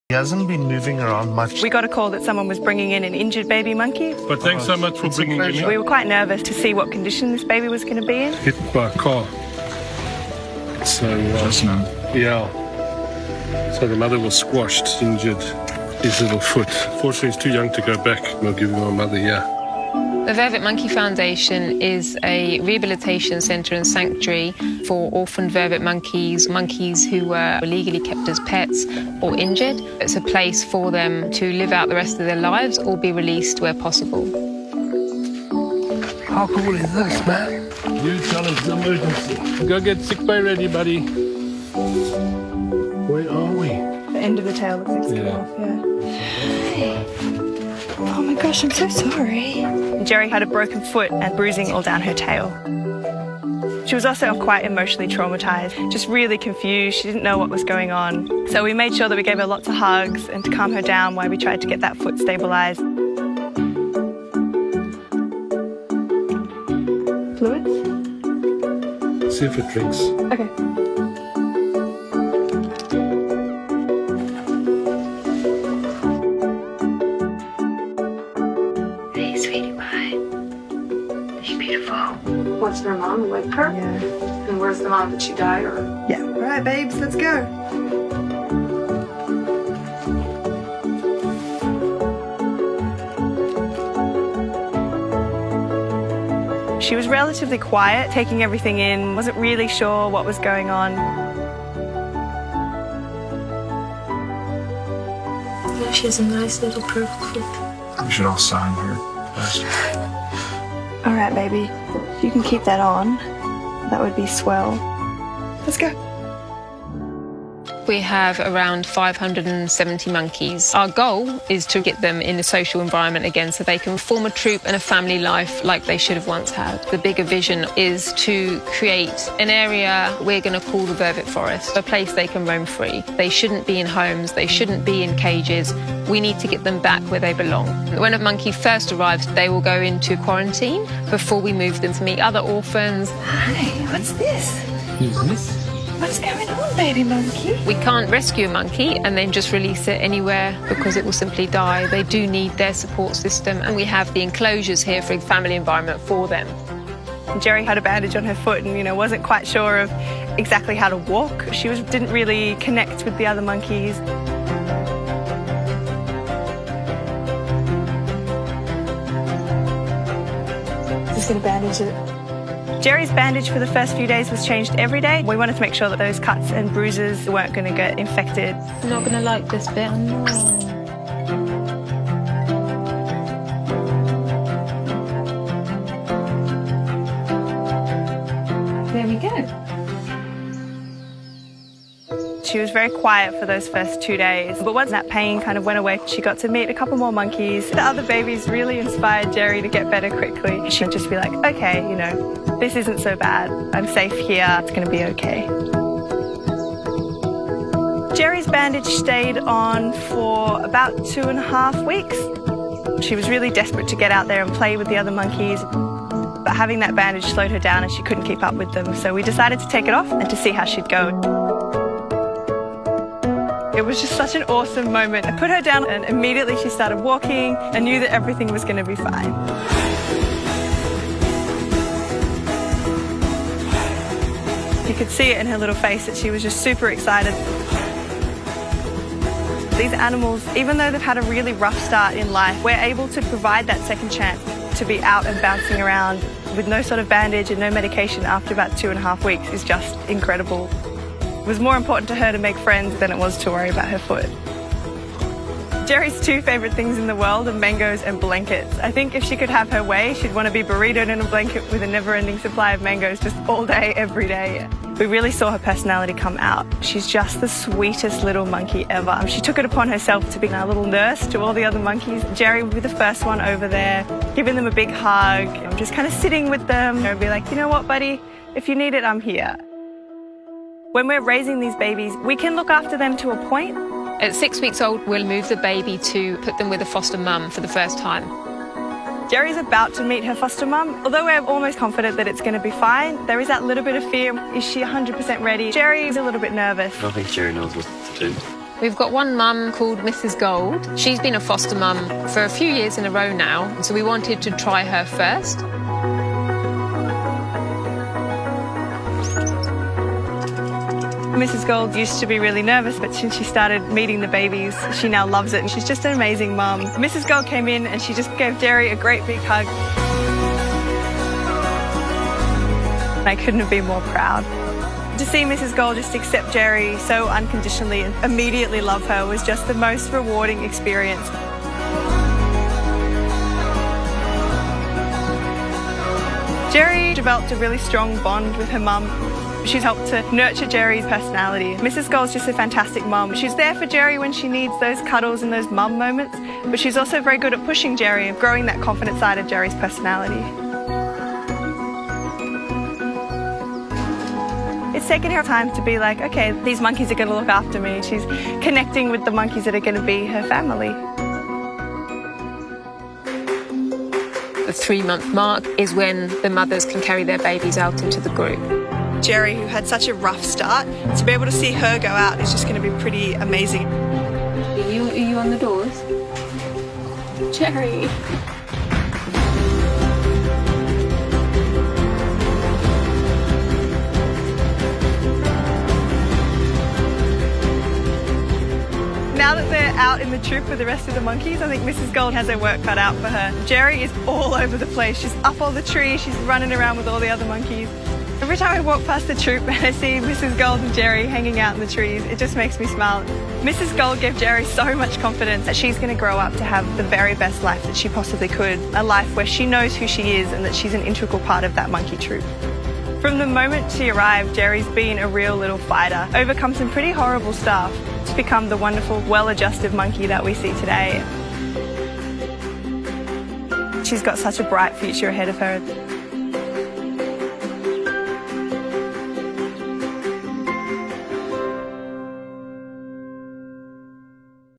He hasn't been moving around much. We got a call that someone was bringing in an injured baby monkey. But thanks so much for bringing him in. We were quite nervous to see what condition this baby was going to be in. Hit by a car. So, yeah. So the mother was squashed, injured his little foot. Fortunately, he's too young to go back. We'll give him a mother, The Vervet Monkey Foundation is a rehabilitation centre and sanctuary for orphaned vervet monkeys, monkeys who were illegally kept as pets or injured. It's a place for them to live out the rest of their lives or be released where possible. How cool is this, man? You tell us the emergency. Go get sick bay ready, buddy. Where are we? The end of the tail looks like it's come off, yeah. Oh my gosh, I'm so sorry. Jerry had a broken foot and bruising all down her tail. She was also quite emotionally traumatised, just really confused. She didn't know what was going on. So we made sure that we gave her lots of hugs and to calm her down while we tried to get that foot stabilised. Fluids? See if it drinks. Okay. What's her mom? Wake her? Yeah. And where's the mom? Did she die or? Yeah. All right, babes, let's go. She was relatively quiet, taking everything in, wasn't really sure what was going on. Yeah, she has a nice little purple foot. We should all sign her first. All right, baby, you can keep that on. That would be swell. Let's go. We have around 570 monkeys. Our goal is to get them in a social environment again so they can form a troop and a family life like they should have once had. The bigger vision is to create an area we're going to call the Vervet Forest, a place they can roam free. They shouldn't be in homes, they shouldn't be in cages. We need to get them back where they belong. When a monkey first arrives, they will go into quarantine before we move them to meet other orphans. Hi, what's this? Who's this? What's going on, baby monkey? We can't rescue a monkey and then just release it anywhere because it will simply die. They do need their support system, and we have the enclosures here for a family environment for them. Jerry had a bandage on her foot and, wasn't quite sure of exactly how to walk. She didn't really connect with the other monkeys. Just gonna bandage it. Jerry's bandage for the first few days was changed every day. We wanted to make sure that those cuts and bruises weren't going to get infected. I'm not going to like this bit. There we go. She was very quiet for those first 2 days, but once that pain kind of went away, she got to meet a couple more monkeys. The other babies really inspired Jerry to get better quickly. She'd just be like, okay, this isn't so bad. I'm safe here. It's going to be okay. Jerry's bandage stayed on for about 2.5 weeks. She was really desperate to get out there and play with the other monkeys, but having that bandage slowed her down and she couldn't keep up with them. So we decided to take it off and to see how she'd go. It was just such an awesome moment. I put her down and immediately she started walking. I knew that everything was going to be fine. You could see it in her little face that she was just super excited. These animals, even though they've had a really rough start in life, we're able to provide that second chance to be out and bouncing around with no sort of bandage and no medication after about 2.5 weeks is just incredible. It was more important to her to make friends than it was to worry about her foot. Jerry's 2 favourite things in the world are mangoes and blankets. I think if she could have her way, she'd want to be burritoed in a blanket with a never-ending supply of mangoes just all day, every day. We really saw her personality come out. She's just the sweetest little monkey ever. She took it upon herself to be a little nurse to all the other monkeys. Jerry would be the first one over there, giving them a big hug, just kind of sitting with them. I'd be like, you know what, buddy? If you need it, I'm here. When we're raising these babies, we can look after them to a point. At 6 weeks old, we'll move the baby to put them with a foster mum for the first time. Jerry's about to meet her foster mum. Although we're almost confident that it's going to be fine, there is that little bit of fear. Is she 100% ready? Jerry's a little bit nervous. I don't think Jerry knows what to do. We've got one mum called Mrs. Gold. She's been a foster mum for a few years in a row now, so we wanted to try her first. Mrs. Gold used to be really nervous, but since she started meeting the babies, she now loves it, and she's just an amazing mum. Mrs. Gold came in and she just gave Jerry a great big hug. I couldn't have been more proud. To see Mrs. Gold just accept Jerry so unconditionally and immediately love her was just the most rewarding experience. Jerry developed a really strong bond with her mum. She's helped to nurture Jerry's personality. Mrs. Gold's just a fantastic mum. She's there for Jerry when she needs those cuddles and those mum moments, but she's also very good at pushing Jerry and growing that confident side of Jerry's personality. It's taken her time to be like, okay, these monkeys are going to look after me. She's connecting with the monkeys that are going to be her family. The 3-month mark is when the mothers can carry their babies out into the group. Jerry, who had such a rough start, to be able to see her go out is just going to be pretty amazing. Are you on the doors? Jerry. Now that they're out in the troop with the rest of the monkeys, I think Mrs. Gold has her work cut out for her. Jerry is all over the place. She's up all the trees, she's running around with all the other monkeys. Every time I walk past the troop and I see Mrs. Gold and Jerry hanging out in the trees, it just makes me smile. Mrs. Gold gave Jerry so much confidence that she's going to grow up to have the very best life that she possibly could. A life where she knows who she is and that she's an integral part of that monkey troop. From the moment she arrived, Jerry's been a real little fighter, overcome some pretty horrible stuff to become the wonderful, well-adjusted monkey that we see today. She's got such a bright future ahead of her.